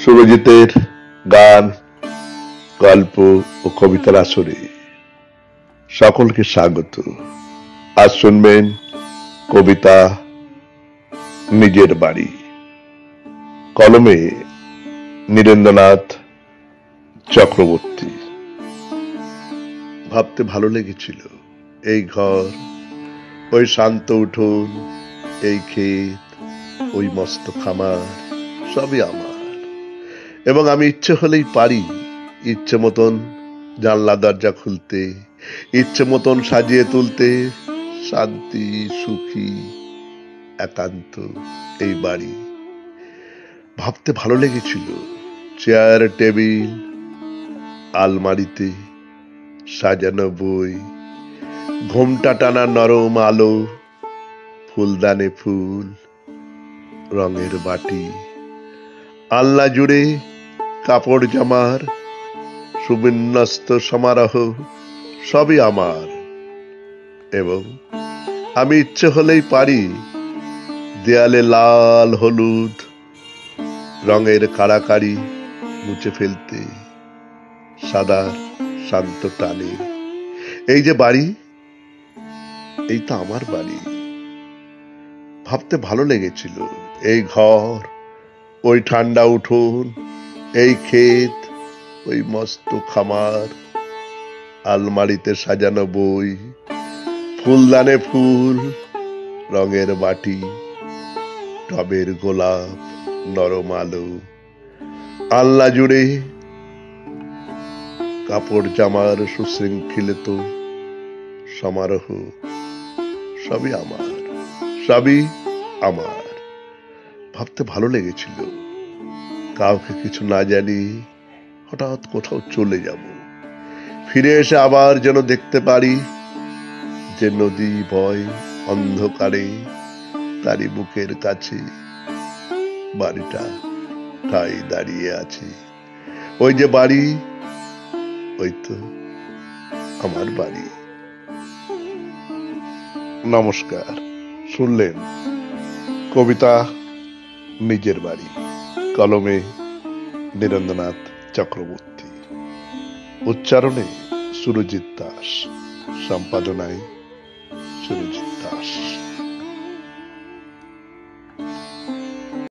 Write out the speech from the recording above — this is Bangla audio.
সুরজিতের গান, গল্প ও কবিতার আসরে সকলকে স্বাগত। আজ শুনবেন কবিতা নিজের বাড়ি। কলমে নীরেন্দ্রনাথ চক্রবর্তী। ভাবতে ভালো লেগেছিল, এই ঘর, ওই শান্ত উঠোন, এই ক্ষেত, ওই মস্ত খামার, সবই আমার। এবং আমি ইচ্ছে হলেই পারি ইচ্ছে মতন জানলা দরজা খুলতে, ইচ্ছে মতন সাজিয়ে তুলতে শান্তি, সুখী, একান্ত এই বাড়ি। ভাবতে ভালো লেগেছিল, চেয়ার, টেবিল, আলমারিতে সাজানো বই, ঘোমটা টানা নরম আলো, ফুলদানে ফুল, রঙের বাটি, আলনা জুড়ে কাপড় জামার সুবিন্যস্ত সমারোহ, সবই আমার। এবং আমি ইচ্ছে হলেই পারি দেয়ালে লাল হলুদ রঙের কাড়াকাড়ি মুছে ফেলতে সাদার শান্ত টানে। এই যে বাড়ি, এই তো আমার বাড়ি। ভাবতে ভালো লেগেছিল, এই ঘর, ওই ঠান্ডা উঠোন, এই ক্ষেত, ওই মস্ত খামার, আলমারিতে সাজানো বই, ফুলদানে ফুল, রঙের বাটি, টবের গোলাপ, নরম আলো, আলনা জুড়ে কাপড় জামার সুশৃঙ্খলিত সমারোহ, সবই আমার, সবই আমার। ভাবতে ভালো লেগেছিল, কাউকে কিছু না জানি হঠাৎ কোথাও চলে যাব, ফিরে এসে আবার যেন দেখতে পারি যে নদী বয় অন্ধকারে, তারই বুকের কাছে বাড়িটা ঠাই দাঁড়িয়ে আছে। ওই যে বাড়ি, ওই তো আমার বাড়ি। নমস্কার। শুনলেন কবিতা নিজের বাড়ি, কলমে নীরেন্দ্রনাথ চক্রবর্তী, উচ্চারণে সুরজিৎ দাস, সম্পাদনায় সুরজিৎ দাস।